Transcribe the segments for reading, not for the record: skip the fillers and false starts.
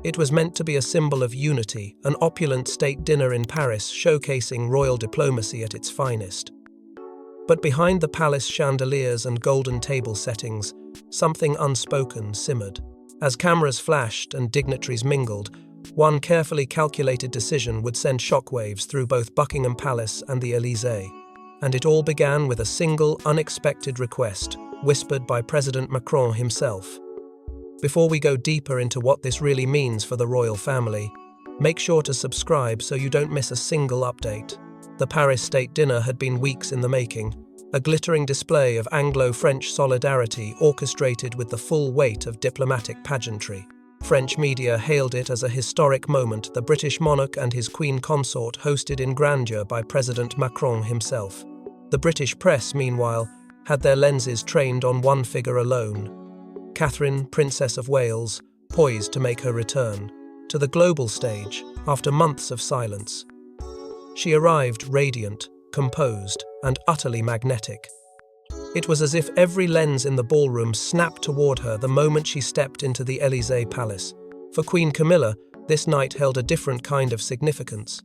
It was meant to be a symbol of unity, an opulent state dinner in Paris showcasing royal diplomacy at its finest. But behind the palace chandeliers and golden table settings, something unspoken simmered. As cameras flashed and dignitaries mingled, one carefully calculated decision would send shockwaves through both Buckingham Palace and the Élysée. And it all began with a single, unexpected request, whispered by President Macron himself. Before we go deeper into what this really means for the royal family, make sure to subscribe so you don't miss a single update. The Paris state dinner had been weeks in the making, a glittering display of Anglo-French solidarity orchestrated with the full weight of diplomatic pageantry. French media hailed it as a historic moment, the British monarch and his queen consort hosted in grandeur by President Macron himself. The British press, meanwhile, had their lenses trained on one figure alone, Catherine, Princess of Wales, poised to make her return to the global stage after months of silence. She arrived radiant, composed, and utterly magnetic. It was as if every lens in the ballroom snapped toward her the moment she stepped into the Élysée Palace. For Queen Camilla, this night held a different kind of significance.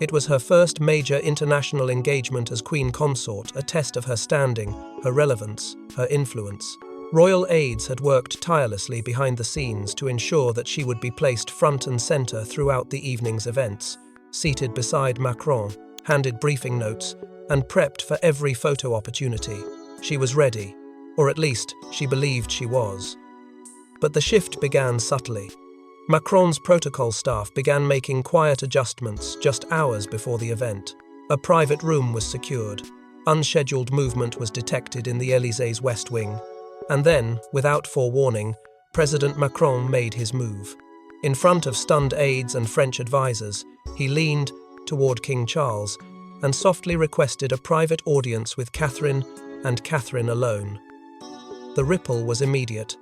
It was her first major international engagement as queen consort, a test of her standing, her relevance, her influence. Royal aides had worked tirelessly behind the scenes to ensure that she would be placed front and center throughout the evening's events, seated beside Macron, handed briefing notes, and prepped for every photo opportunity. She was ready, or at least she believed she was. But the shift began subtly. Macron's protocol staff began making quiet adjustments just hours before the event. A private room was secured. Unscheduled movement was detected in the Élysées West Wing. And then, without forewarning, President Macron made his move. In front of stunned aides and French advisors, he leaned toward King Charles and softly requested a private audience with Catherine and Catherine alone. The ripple was immediate.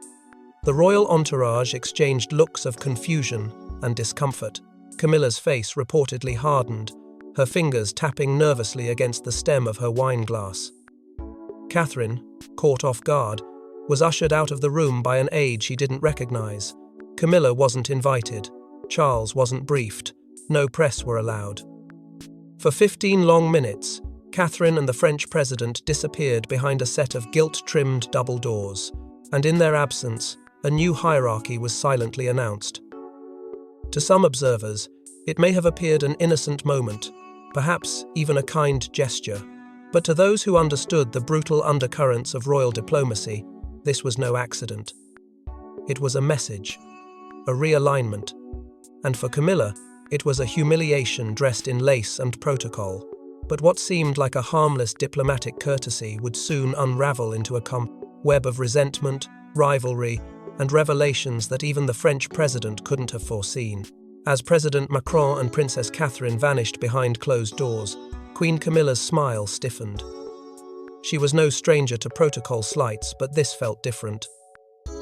The royal entourage exchanged looks of confusion and discomfort. Camilla's face reportedly hardened, her fingers tapping nervously against the stem of her wine glass. Catherine, caught off guard, was ushered out of the room by an aide she didn't recognize. Camilla wasn't invited. Charles wasn't briefed. No press were allowed. For 15 long minutes, Catherine and the French president disappeared behind a set of gilt-trimmed double doors, and in their absence, a new hierarchy was silently announced. To some observers, it may have appeared an innocent moment, perhaps even a kind gesture, but to those who understood the brutal undercurrents of royal diplomacy, this was no accident. It was a message, a realignment, and for Camilla, it was a humiliation dressed in lace and protocol. But what seemed like a harmless diplomatic courtesy would soon unravel into a web of resentment, rivalry, and revelations that even the French president couldn't have foreseen. As President Macron and Princess Catherine vanished behind closed doors, Queen Camilla's smile stiffened. She was no stranger to protocol slights, but this felt different.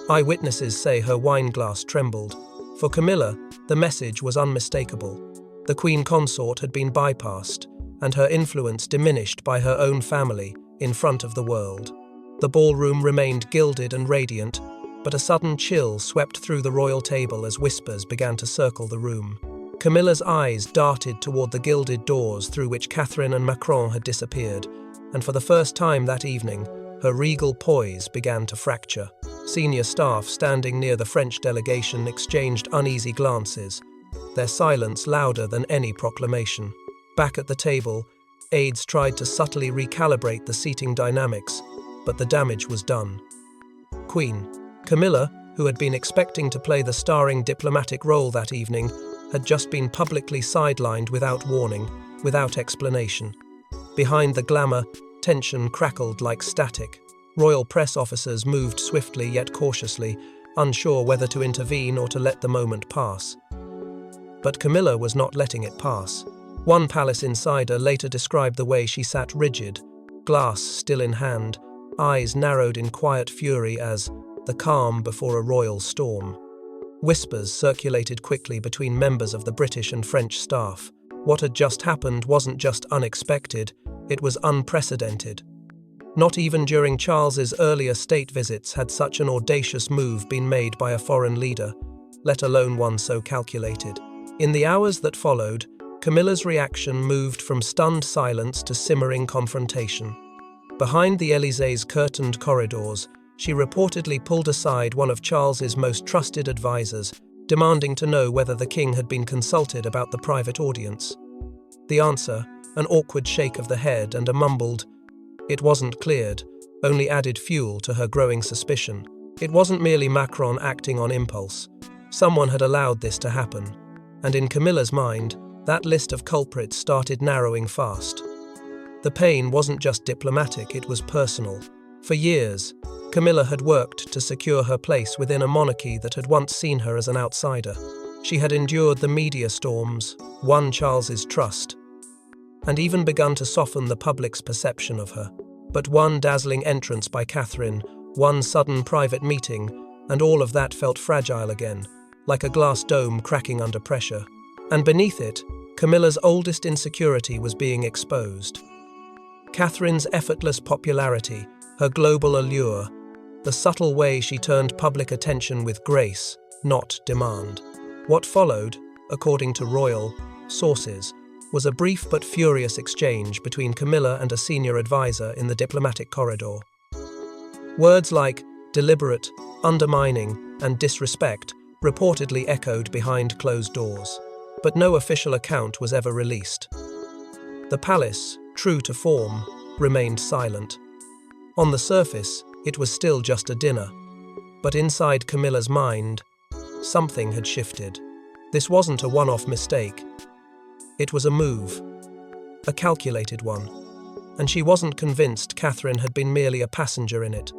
Eyewitnesses say her wine glass trembled. For Camilla, the message was unmistakable. The queen consort had been bypassed, and her influence diminished by her own family in front of the world. The ballroom remained gilded and radiant, but a sudden chill swept through the royal table as whispers began to circle the room. Camilla's eyes darted toward the gilded doors through which Catherine and Macron had disappeared, and for the first time that evening, her regal poise began to fracture. Senior staff standing near the French delegation exchanged uneasy glances, their silence louder than any proclamation. Back at the table, aides tried to subtly recalibrate the seating dynamics, but the damage was done. Queen Camilla, who had been expecting to play the starring diplomatic role that evening, had just been publicly sidelined without warning, without explanation. Behind the glamour, tension crackled like static. Royal press officers moved swiftly yet cautiously, unsure whether to intervene or to let the moment pass. But Camilla was not letting it pass. One palace insider later described the way she sat rigid, glass still in hand, eyes narrowed in quiet fury as the calm before a royal storm. Whispers circulated quickly between members of the British and French staff. What had just happened wasn't just unexpected, it was unprecedented. Not even during Charles's earlier state visits had such an audacious move been made by a foreign leader. let alone one so calculated. In the hours that followed, Camilla's reaction moved from stunned silence to simmering confrontation. Behind the Élysées' curtained corridors, she reportedly pulled aside one of Charles's most trusted advisors, demanding to know whether the king had been consulted about the private audience. The answer, an awkward shake of the head and a mumbled, "It wasn't cleared," only added fuel to her growing suspicion. It wasn't merely Macron acting on impulse. Someone had allowed this to happen. And in Camilla's mind, that list of culprits started narrowing fast. The pain wasn't just diplomatic, it was personal. For years, Camilla had worked to secure her place within a monarchy that had once seen her as an outsider. She had endured the media storms, won Charles's trust, and even begun to soften the public's perception of her. But one dazzling entrance by Catherine, one sudden private meeting, and all of that felt fragile again, like a glass dome cracking under pressure. And beneath it, Camilla's oldest insecurity was being exposed. Catherine's effortless popularity, her global allure, the subtle way she turned public attention with grace, not demand. What followed, according to royal sources, was a brief but furious exchange between Camilla and a senior advisor in the diplomatic corridor. Words like deliberate, undermining, and disrespect reportedly echoed behind closed doors, but no official account was ever released. The palace, true to form, remained silent. On the surface, it was still just a dinner, but inside Camilla's mind, something had shifted. This wasn't a one-off mistake. It was a move, a calculated one, and she wasn't convinced Catherine had been merely a passenger in it.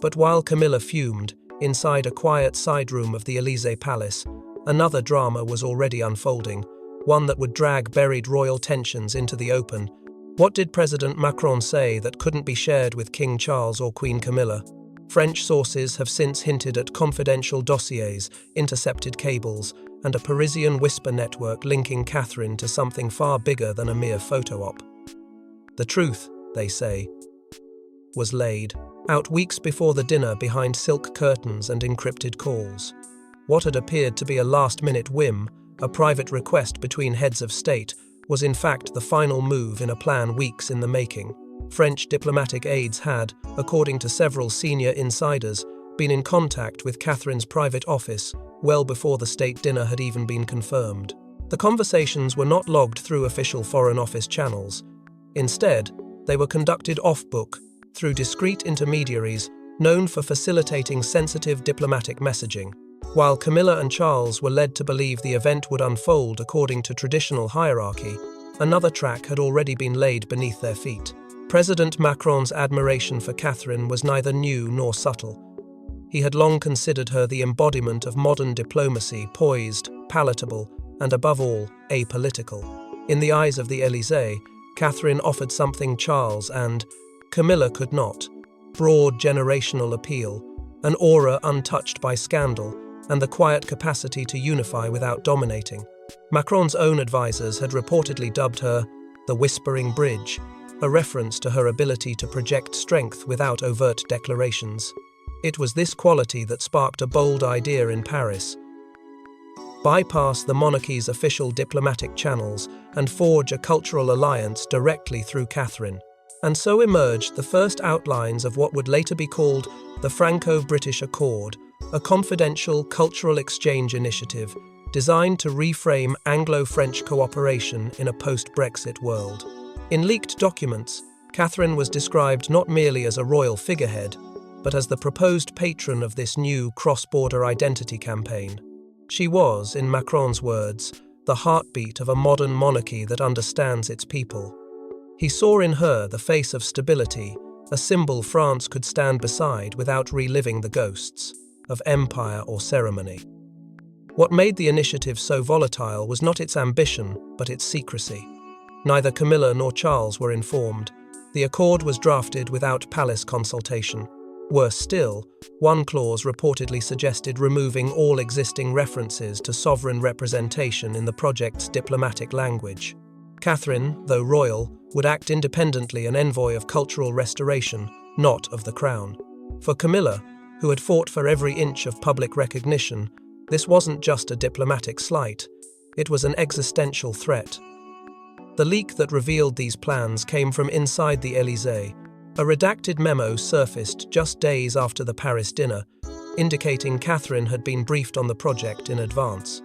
But while Camilla fumed, inside a quiet side room of the Élysée Palace, another drama was already unfolding, one that would drag buried royal tensions into the open. What did President Macron say that couldn't be shared with King Charles or Queen Camilla? French sources have since hinted at confidential dossiers, intercepted cables, and a Parisian whisper network linking Catherine to something far bigger than a mere photo op. The truth, they say, was laid out weeks before the dinner behind silk curtains and encrypted calls. What had appeared to be a last-minute whim, a private request between heads of state, was in fact the final move in a plan weeks in the making. French diplomatic aides had, according to several senior insiders, been in contact with Catherine's private office well before the state dinner had even been confirmed. The conversations were not logged through official Foreign Office channels. Instead, they were conducted off-book, through discreet intermediaries known for facilitating sensitive diplomatic messaging. While Camilla and Charles were led to believe the event would unfold according to traditional hierarchy, another track had already been laid beneath their feet. President Macron's admiration for Catherine was neither new nor subtle. He had long considered her the embodiment of modern diplomacy, poised, palatable, and above all, apolitical. In the eyes of the Élysée, Catherine offered something Charles and Camilla could not: broad generational appeal, an aura untouched by scandal, and the quiet capacity to unify without dominating. Macron's own advisors had reportedly dubbed her the Whispering Bridge, a reference to her ability to project strength without overt declarations. It was this quality that sparked a bold idea in Paris: bypass the monarchy's official diplomatic channels and forge a cultural alliance directly through Catherine. And so emerged the first outlines of what would later be called the Franco-British Accord, a confidential cultural exchange initiative designed to reframe Anglo-French cooperation in a post-Brexit world. In leaked documents, Catherine was described not merely as a royal figurehead, but as the proposed patron of this new cross-border identity campaign. She was, in Macron's words, the heartbeat of a modern monarchy that understands its people. He saw in her the face of stability, a symbol France could stand beside without reliving the ghosts of empire or ceremony. What made the initiative so volatile was not its ambition, but its secrecy. Neither Camilla nor Charles were informed. The accord was drafted without palace consultation. Worse still, one clause reportedly suggested removing all existing references to sovereign representation in the project's diplomatic language. Catherine, though royal, would act independently, an envoy of cultural restoration, not of the crown. For Camilla, who had fought for every inch of public recognition, This wasn't just a diplomatic slight, it was an existential threat. The leak that revealed these plans came from inside the Élysée. A redacted memo surfaced just days after the Paris dinner, indicating Catherine had been briefed on the project in advance.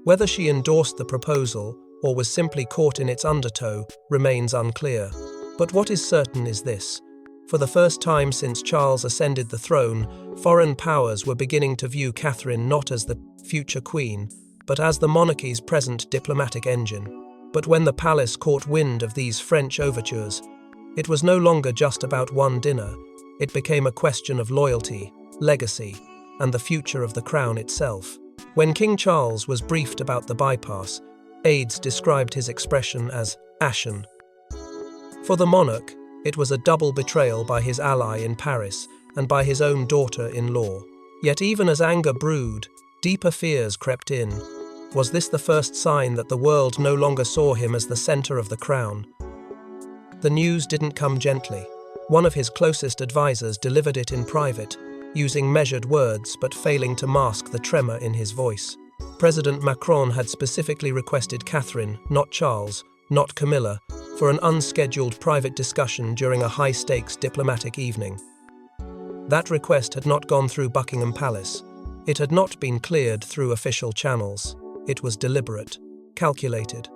Whether she endorsed the proposal or was simply caught in its undertow remains unclear. But what is certain is this. For the first time since Charles ascended the throne, foreign powers were beginning to view Catherine not as the future queen, but as the monarchy's present diplomatic engine. But when the palace caught wind of these French overtures, it was no longer just about one dinner. It became a question of loyalty, legacy, and the future of the crown itself. When King Charles was briefed about the bypass, aides described his expression as ashen. For the monarch, it was a double betrayal by his ally in Paris and by his own daughter-in-law. Yet even as anger brewed, deeper fears crept in. Was this the first sign that the world no longer saw him as the center of the crown? The news didn't come gently. One of his closest advisors delivered it in private, using measured words but failing to mask the tremor in his voice. President Macron had specifically requested Catherine, not Charles, not Camilla, for an unscheduled private discussion during a high-stakes diplomatic evening. That request had not gone through Buckingham Palace. It had not been cleared through official channels. It was deliberate, calculated.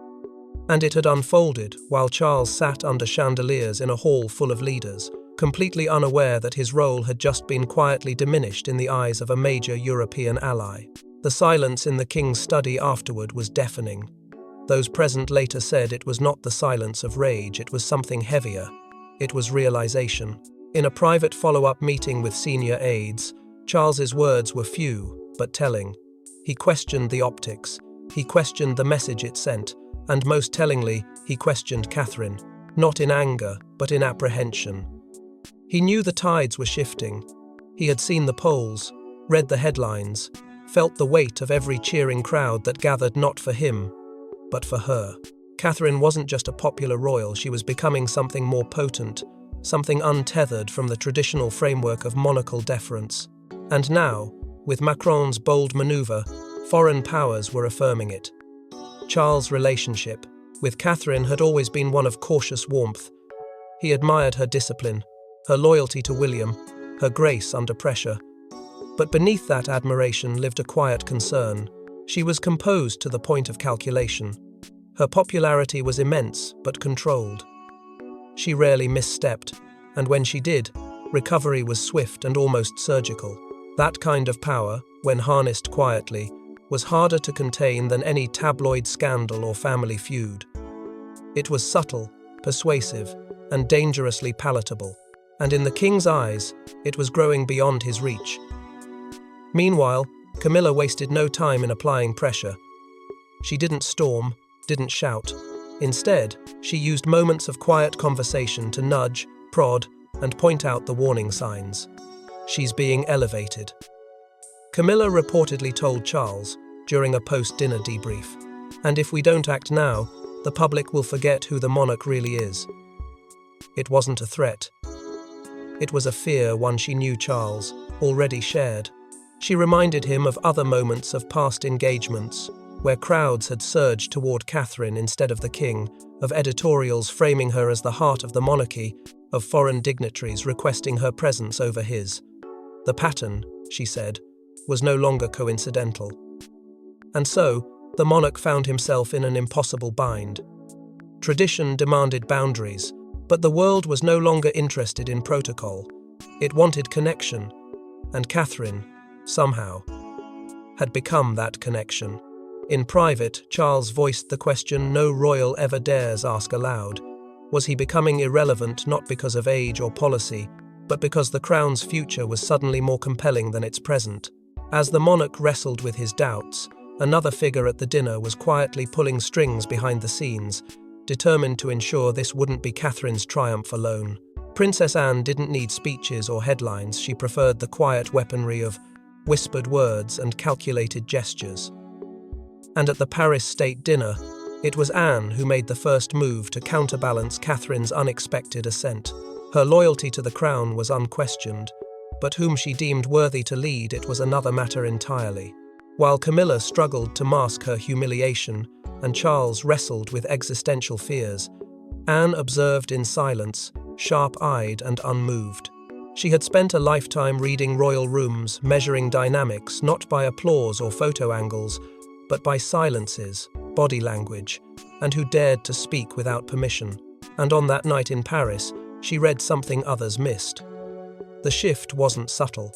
And it had unfolded while Charles sat under chandeliers in a hall full of leaders, completely unaware that his role had just been quietly diminished in the eyes of a major European ally. The silence in the king's study afterward was deafening. Those present later said it was not the silence of rage, it was something heavier. It was realization. In a private follow-up meeting with senior aides, Charles's words were few, but telling. He questioned the optics, he questioned the message it sent, and most tellingly, he questioned Catherine, not in anger, but in apprehension. He knew the tides were shifting. He had seen the polls, read the headlines, felt the weight of every cheering crowd that gathered not for him, but for her. Catherine wasn't just a popular royal, she was becoming something more potent, something untethered from the traditional framework of monarchal deference. And now, with Macron's bold maneuver, foreign powers were affirming it. Charles' relationship with Catherine had always been one of cautious warmth. He admired her discipline, her loyalty to William, her grace under pressure. But beneath that admiration lived a quiet concern. She was composed to the point of calculation. Her popularity was immense, but controlled. She rarely misstepped, and when she did, recovery was swift and almost surgical. That kind of power, when harnessed quietly, was harder to contain than any tabloid scandal or family feud. It was subtle, persuasive, and dangerously palatable, and in the king's eyes, it was growing beyond his reach. Meanwhile, Camilla wasted no time in applying pressure. She didn't storm, didn't shout. Instead, she used moments of quiet conversation to nudge, prod, and point out the warning signs. She's being elevated. Camilla reportedly told Charles during a post-dinner debrief, and if we don't act now, the public will forget who the monarch really is. It wasn't a threat. It was a fear, one she knew Charles already shared. She reminded him of other moments of past engagements, where crowds had surged toward Catherine instead of the king, of editorials framing her as the heart of the monarchy, of foreign dignitaries requesting her presence over his. The pattern, she said, was no longer coincidental. And so, the monarch found himself in an impossible bind. Tradition demanded boundaries, but the world was no longer interested in protocol. It wanted connection, and Catherine, somehow, had become that connection. In private, Charles voiced the question no royal ever dares ask aloud. Was he becoming irrelevant not because of age or policy, but because the crown's future was suddenly more compelling than its present? As the monarch wrestled with his doubts, another figure at the dinner was quietly pulling strings behind the scenes, determined to ensure this wouldn't be Catherine's triumph alone. Princess Anne didn't need speeches or headlines, she preferred the quiet weaponry of whispered words and calculated gestures. And at the Paris state dinner, it was Anne who made the first move to counterbalance Catherine's unexpected ascent. Her loyalty to the crown was unquestioned, but whom she deemed worthy to lead it was another matter entirely. While Camilla struggled to mask her humiliation and Charles wrestled with existential fears, Anne observed in silence, sharp-eyed and unmoved. She had spent a lifetime reading royal rooms, measuring dynamics not by applause or photo angles, but by silences, body language, and who dared to speak without permission. And on that night in Paris, she read something others missed. The shift wasn't subtle.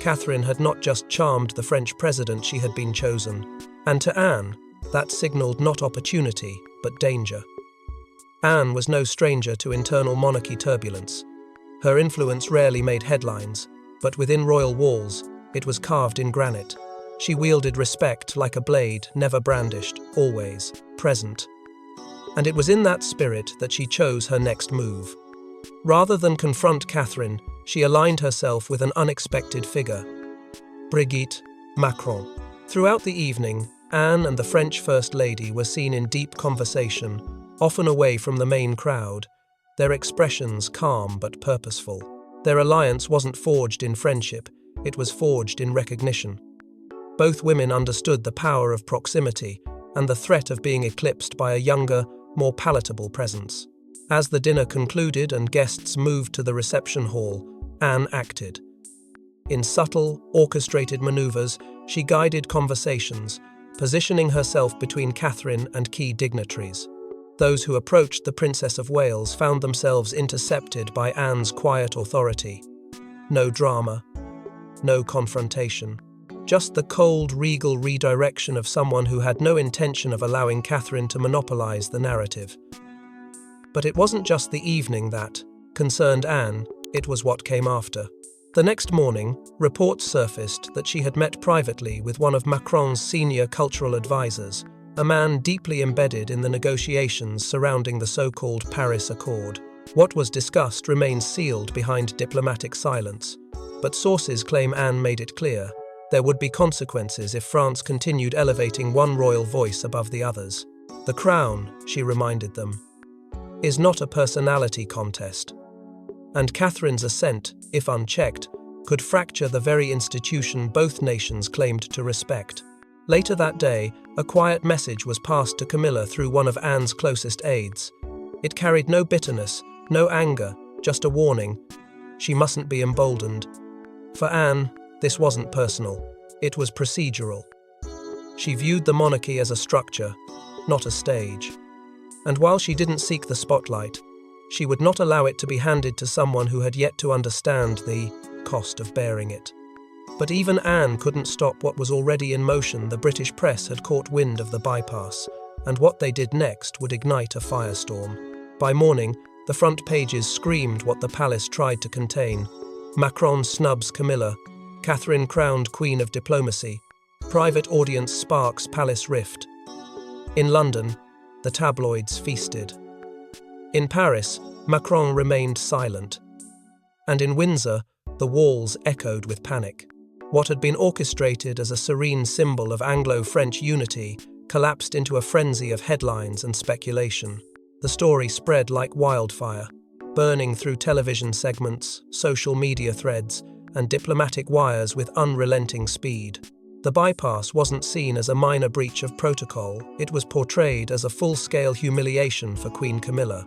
Catherine had not just charmed the French president, she had been chosen. And to Anne, that signaled not opportunity, but danger. Anne was no stranger to internal monarchy turbulence. Her influence rarely made headlines, but within royal walls, it was carved in granite. She wielded respect like a blade, never brandished, always present. And it was in that spirit that she chose her next move. Rather than confront Catherine, she aligned herself with an unexpected figure, Brigitte Macron. Throughout the evening, Anne and the French First Lady were seen in deep conversation, often away from the main crowd, their expressions calm but purposeful. Their alliance wasn't forged in friendship, it was forged in recognition. Both women understood the power of proximity and the threat of being eclipsed by a younger, more palatable presence. As the dinner concluded and guests moved to the reception hall, Anne acted. In subtle, orchestrated maneuvers, she guided conversations, positioning herself between Catherine and key dignitaries. Those who approached the Princess of Wales found themselves intercepted by Anne's quiet authority. No drama, no confrontation. Just the cold, regal redirection of someone who had no intention of allowing Catherine to monopolize the narrative. But it wasn't just the evening that concerned Anne, it was what came after. The next morning, reports surfaced that she had met privately with one of Macron's senior cultural advisors, a man deeply embedded in the negotiations surrounding the so-called Paris Accord. What was discussed remains sealed behind diplomatic silence, but sources claim Anne made it clear there would be consequences if France continued elevating one royal voice above the others. The crown, she reminded them, is not a personality contest. And Catherine's assent, if unchecked, could fracture the very institution both nations claimed to respect. Later that day, a quiet message was passed to Camilla through one of Anne's closest aides. It carried no bitterness, no anger, just a warning. She mustn't be emboldened. For Anne, this wasn't personal. It was procedural. She viewed the monarchy as a structure, not a stage. And while she didn't seek the spotlight, she would not allow it to be handed to someone who had yet to understand the cost of bearing it. But even Anne couldn't stop what was already in motion. The British press had caught wind of the bypass, and what they did next would ignite a firestorm. By morning, the front pages screamed what the palace tried to contain. Macron snubs Camilla, Catherine crowned Queen of Diplomacy, private audience sparks palace rift. In London, the tabloids feasted. In Paris, Macron remained silent. And in Windsor, the walls echoed with panic. What had been orchestrated as a serene symbol of Anglo-French unity collapsed into a frenzy of headlines and speculation. The story spread like wildfire, burning through television segments, social media threads, and diplomatic wires with unrelenting speed. The bypass wasn't seen as a minor breach of protocol, it was portrayed as a full-scale humiliation for Queen Camilla.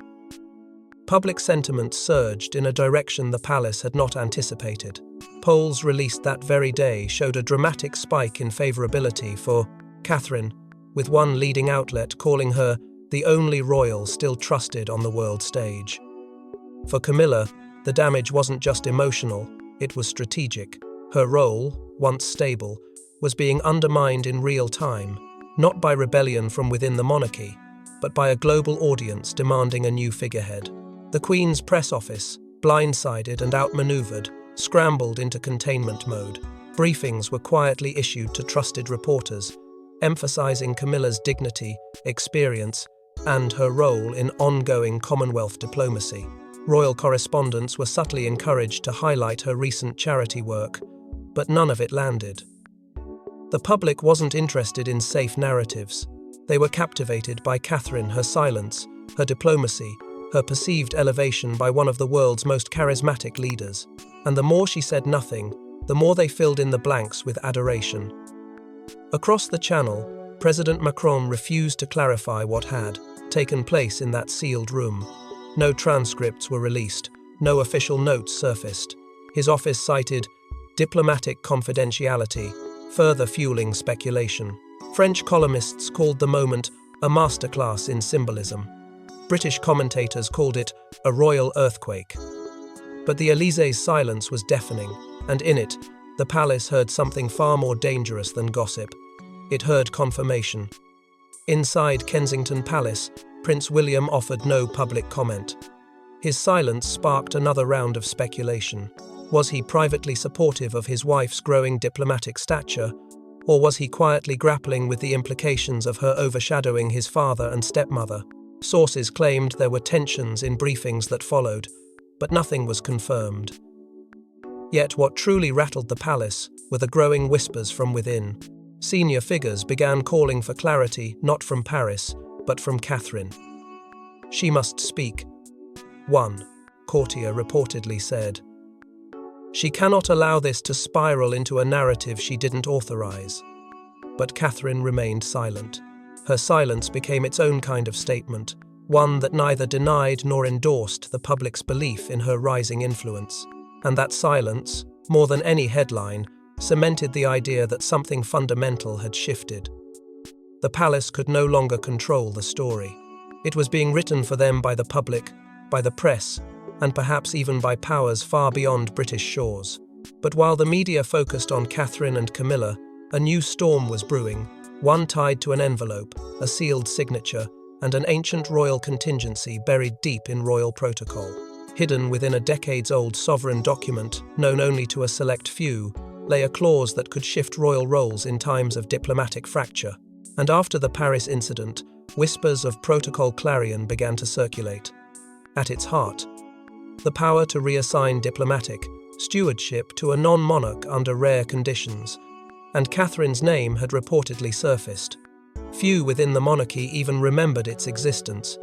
Public sentiment surged in a direction the palace had not anticipated. Polls released that very day showed a dramatic spike in favourability for Catherine, with one leading outlet calling her the only royal still trusted on the world stage. For Camilla, the damage wasn't just emotional, it was strategic. Her role, once stable, was being undermined in real time, not by rebellion from within the monarchy, but by a global audience demanding a new figurehead. The Queen's press office, blindsided and outmaneuvered, scrambled into containment mode. Briefings were quietly issued to trusted reporters, emphasizing Camilla's dignity, experience, and her role in ongoing Commonwealth diplomacy. Royal correspondents were subtly encouraged to highlight her recent charity work, but none of it landed. The public wasn't interested in safe narratives. They were captivated by Catherine, her silence, her diplomacy, her perceived elevation by one of the world's most charismatic leaders. And the more she said nothing, the more they filled in the blanks with adoration. Across the Channel, President Macron refused to clarify what had taken place in that sealed room. No transcripts were released, no official notes surfaced. His office cited diplomatic confidentiality, further fueling speculation. French columnists called the moment a masterclass in symbolism. British commentators called it a royal earthquake. But the Élysées' silence was deafening, and in it, the palace heard something far more dangerous than gossip. It heard confirmation. Inside Kensington Palace, Prince William offered no public comment. His silence sparked another round of speculation. Was he privately supportive of his wife's growing diplomatic stature, or was he quietly grappling with the implications of her overshadowing his father and stepmother? Sources claimed there were tensions in briefings that followed, but nothing was confirmed. Yet what truly rattled the palace were the growing whispers from within. Senior figures began calling for clarity not from Paris, but from Catherine. She must speak. One courtier reportedly said. She cannot allow this to spiral into a narrative she didn't authorize. But Catherine remained silent. Her silence became its own kind of statement, one that neither denied nor endorsed the public's belief in her rising influence. And that silence, more than any headline, cemented the idea that something fundamental had shifted. The palace could no longer control the story. It was being written for them by the public, by the press, and perhaps even by powers far beyond British shores. But while the media focused on Catherine and Camilla, a new storm was brewing, one tied to an envelope, a sealed signature, and an ancient royal contingency buried deep in royal protocol. Hidden within a decades-old sovereign document, known only to a select few, lay a clause that could shift royal roles in times of diplomatic fracture. And after the Paris incident, whispers of protocol clarion began to circulate. At its heart, the power to reassign diplomatic stewardship to a non-monarch under rare conditions, and Catherine's name had reportedly surfaced. Few within the monarchy even remembered its existence,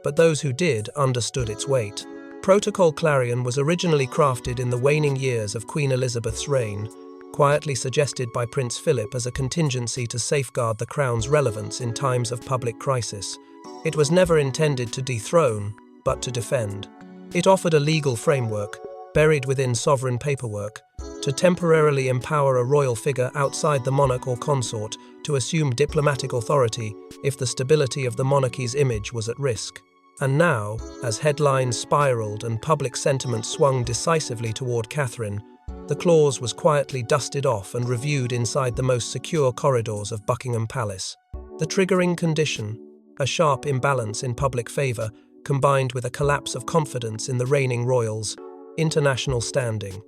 but those who did understood its weight. Protocol clarion was originally crafted in the waning years of Queen Elizabeth's reign, quietly suggested by Prince Philip as a contingency to safeguard the crown's relevance in times of public crisis. It was never intended to dethrone, but to defend. It offered a legal framework, buried within sovereign paperwork, to temporarily empower a royal figure outside the monarch or consort to assume diplomatic authority if the stability of the monarchy's image was at risk. And now, as headlines spiraled and public sentiment swung decisively toward Catherine, the clause was quietly dusted off and reviewed inside the most secure corridors of Buckingham Palace. The triggering condition, a sharp imbalance in public favour, combined with a collapse of confidence in the reigning royals, international standing.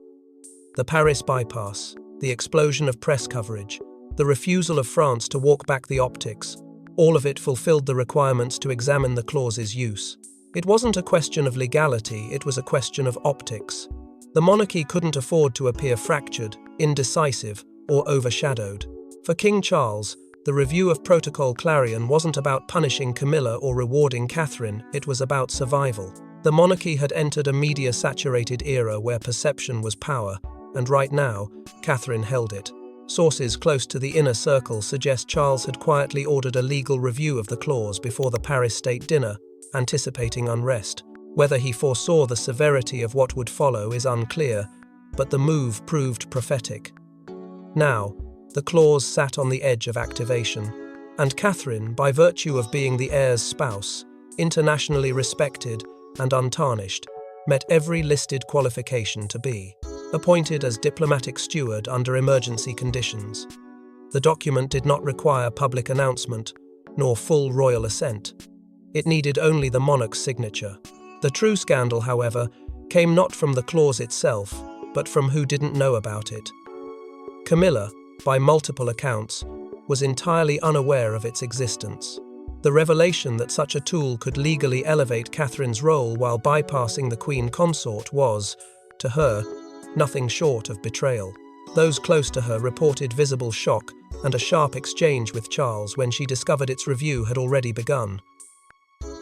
The Paris bypass, the explosion of press coverage, the refusal of France to walk back the optics, all of it fulfilled the requirements to examine the clause's use. It wasn't a question of legality, it was a question of optics. The monarchy couldn't afford to appear fractured, indecisive, or overshadowed. For King Charles, the review of Protocol Clarion wasn't about punishing Camilla or rewarding Catherine, it was about survival. The monarchy had entered a media-saturated era where perception was power, and right now, Catherine held it. Sources close to the inner circle suggest Charles had quietly ordered a legal review of the clause before the Paris state dinner, anticipating unrest. Whether he foresaw the severity of what would follow is unclear, but the move proved prophetic. Now, the clause sat on the edge of activation, and Catherine, by virtue of being the heir's spouse, internationally respected and untarnished, met every listed qualification to be appointed as diplomatic steward under emergency conditions. The document did not require public announcement, nor full royal assent. It needed only the monarch's signature. The true scandal, however, came not from the clause itself, but from who didn't know about it. Camilla, by multiple accounts, was entirely unaware of its existence. The revelation that such a tool could legally elevate Catherine's role while bypassing the Queen Consort was, to her, nothing short of betrayal. Those close to her reported visible shock and a sharp exchange with Charles when she discovered its review had already begun.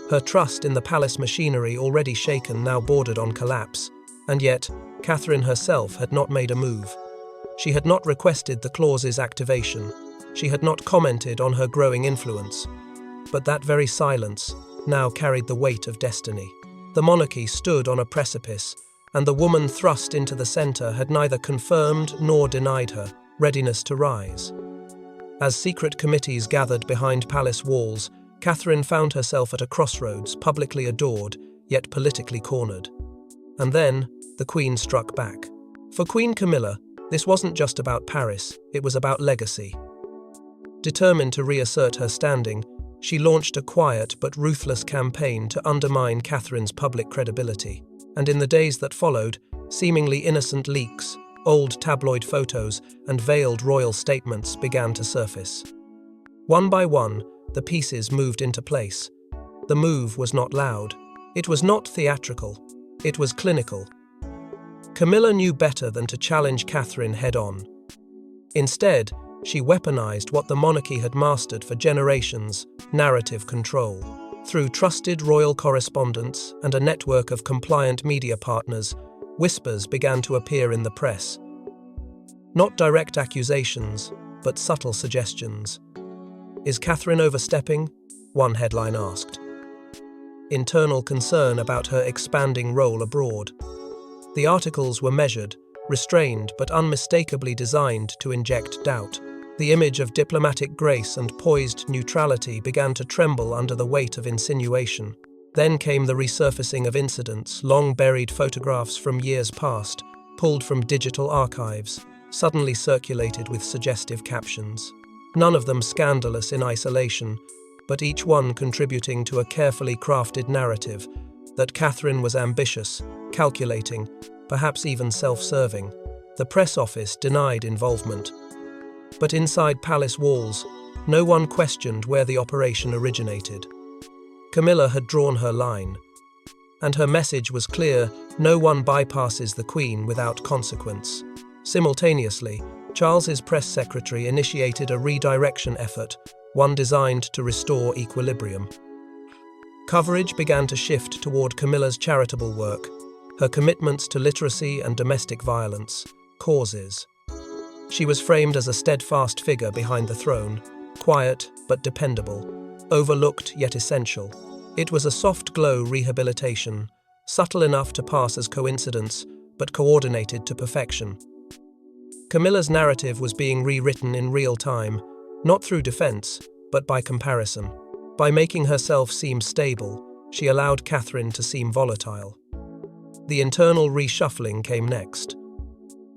Her trust in the palace machinery, already shaken, now bordered on collapse, and yet Catherine herself had not made a move. She had not requested the clause's activation. She had not commented on her growing influence. But that very silence now carried the weight of destiny. The monarchy stood on a precipice, and the woman thrust into the center had neither confirmed nor denied her readiness to rise. As secret committees gathered behind palace walls, Catherine found herself at a crossroads, publicly adored, yet politically cornered. And then, the Queen struck back. For Queen Camilla, this wasn't just about Paris, it was about legacy. Determined to reassert her standing, she launched a quiet but ruthless campaign to undermine Catherine's public credibility. And in the days that followed, seemingly innocent leaks, old tabloid photos, and veiled royal statements began to surface. One by one, the pieces moved into place. The move was not loud. It was not theatrical. It was clinical. Camilla knew better than to challenge Catherine head-on. Instead, she weaponized what the monarchy had mastered for generations: narrative control. Through trusted royal correspondence and a network of compliant media partners, whispers began to appear in the press. Not direct accusations, but subtle suggestions. "Is Catherine overstepping?" one headline asked. Internal concern about her expanding role abroad. The articles were measured, restrained, but unmistakably designed to inject doubt. The image of diplomatic grace and poised neutrality began to tremble under the weight of insinuation. Then came the resurfacing of incidents, long-buried photographs from years past, pulled from digital archives, suddenly circulated with suggestive captions. None of them scandalous in isolation, but each one contributing to a carefully crafted narrative that Catherine was ambitious, calculating, perhaps even self-serving. The press office denied involvement. But inside palace walls, no one questioned where the operation originated. Camilla had drawn her line, and her message was clear: no one bypasses the Queen without consequence. Simultaneously, Charles's press secretary initiated a redirection effort, one designed to restore equilibrium. Coverage began to shift toward Camilla's charitable work, her commitments to literacy and domestic violence, causes. She was framed as a steadfast figure behind the throne, quiet but dependable, overlooked yet essential. It was a soft-glow rehabilitation, subtle enough to pass as coincidence, but coordinated to perfection. Camilla's narrative was being rewritten in real time, not through defense, but by comparison. By making herself seem stable, she allowed Catherine to seem volatile. The internal reshuffling came next.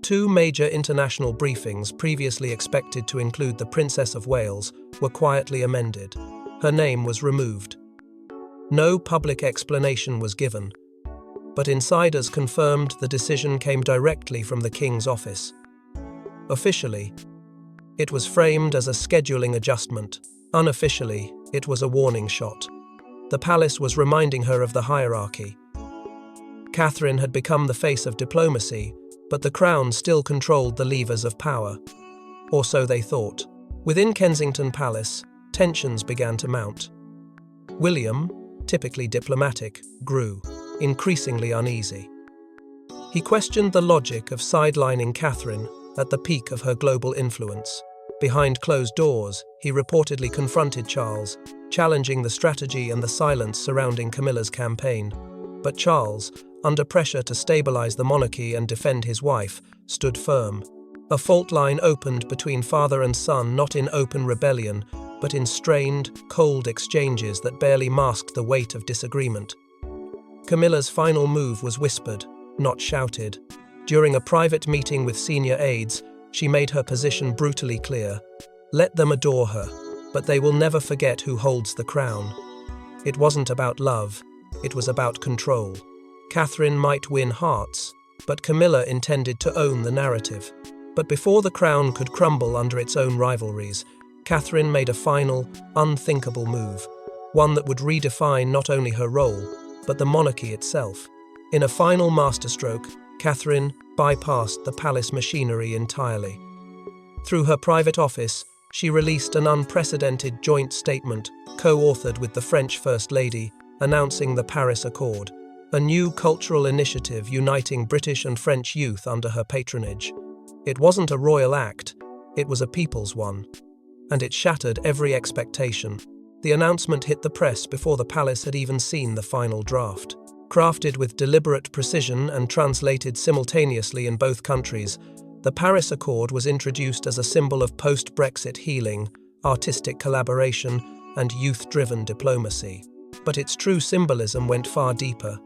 Two major international briefings previously expected to include the Princess of Wales were quietly amended. Her name was removed. No public explanation was given, but insiders confirmed the decision came directly from the King's office. Officially, it was framed as a scheduling adjustment. Unofficially, it was a warning shot. The palace was reminding her of the hierarchy. Catherine had become the face of diplomacy, but the crown still controlled the levers of power. Or so they thought. Within Kensington Palace, tensions began to mount. William, typically diplomatic, grew, increasingly uneasy. He questioned the logic of sidelining Catherine at the peak of her global influence. Behind closed doors, he reportedly confronted Charles, challenging the strategy and the silence surrounding Camilla's campaign. But Charles, under pressure to stabilize the monarchy and defend his wife, stood firm. A fault line opened between father and son, not in open rebellion, but in strained, cold exchanges that barely masked the weight of disagreement. Camilla's final move was whispered, not shouted. During a private meeting with senior aides, she made her position brutally clear. Let them adore her, but they will never forget who holds the crown. It wasn't about love, it was about control. Catherine might win hearts, but Camilla intended to own the narrative. But before the crown could crumble under its own rivalries, Catherine made a final, unthinkable move, one that would redefine not only her role, but the monarchy itself. In a final masterstroke, Catherine bypassed the palace machinery entirely. Through her private office, she released an unprecedented joint statement, co-authored with the French First Lady, announcing the Paris Accord, a new cultural initiative uniting British and French youth under her patronage. It wasn't a royal act, it was a people's one. and it shattered every expectation. The announcement hit the press before the palace had even seen the final draft. Crafted with deliberate precision and translated simultaneously in both countries, the Paris Accord was introduced as a symbol of post-Brexit healing, artistic collaboration, and youth-driven diplomacy. But its true symbolism went far deeper.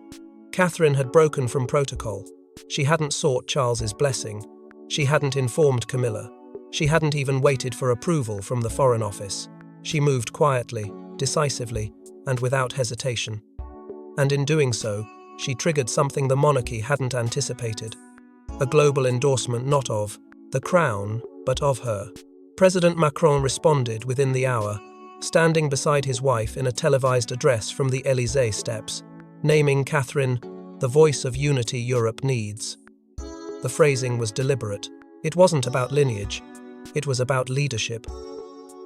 Catherine had broken from protocol. She hadn't sought Charles's blessing. She hadn't informed Camilla. She hadn't even waited for approval from the Foreign Office. She moved quietly, decisively, and without hesitation. And in doing so, she triggered something the monarchy hadn't anticipated. A global endorsement not of the crown, but of her. President Macron responded within the hour, standing beside his wife in a televised address from the Élysée steps, naming Catherine the voice of unity Europe needs. The phrasing was deliberate. It wasn't about lineage. It was about leadership.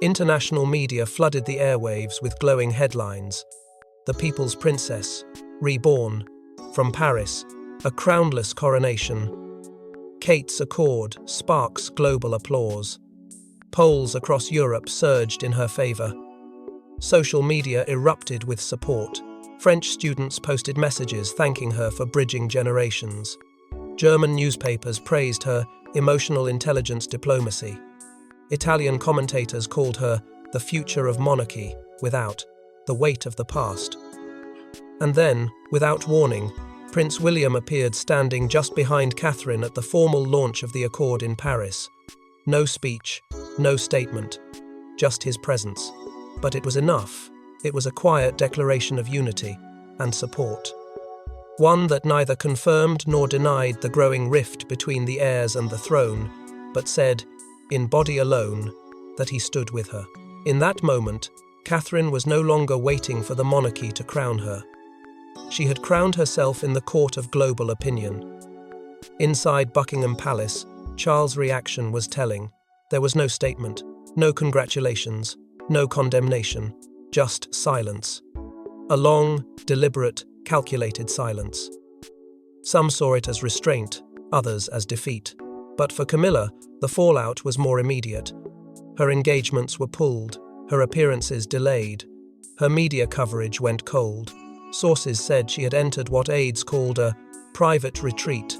International media flooded the airwaves with glowing headlines. The People's Princess, reborn, from Paris, a crownless coronation. Kate's Accord sparks global applause. Polls across Europe surged in her favour. Social media erupted with support. French students posted messages thanking her for bridging generations. German newspapers praised her emotional intelligence diplomacy. Italian commentators called her the future of monarchy without the weight of the past. And then, without warning, Prince William appeared standing just behind Catherine at the formal launch of the Accord in Paris. No speech, no statement, just his presence. But it was enough. It was a quiet declaration of unity and support. One that neither confirmed nor denied the growing rift between the heirs and the throne, but said, in body alone, that he stood with her. In that moment, Catherine was no longer waiting for the monarchy to crown her. She had crowned herself in the court of global opinion. Inside Buckingham Palace, Charles' reaction was telling. There was no statement, no congratulations, no condemnation, just silence. A long, deliberate, calculated silence. Some saw it as restraint, others as defeat. But for Camilla, the fallout was more immediate. Her engagements were pulled, her appearances delayed. Her media coverage went cold. Sources said she had entered what aides called a private retreat.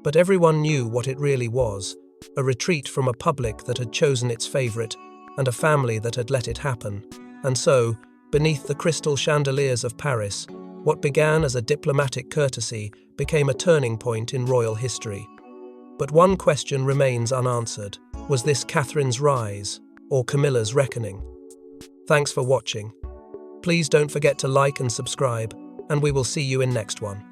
But everyone knew what it really was, a retreat from a public that had chosen its favourite and a family that had let it happen. And so, beneath the crystal chandeliers of Paris, what began as a diplomatic courtesy became a turning point in royal history. But one question remains unanswered. Was this Catherine's rise, or Camilla's reckoning? Thanks for watching. Please don't forget to like and subscribe, and we will see you in next one.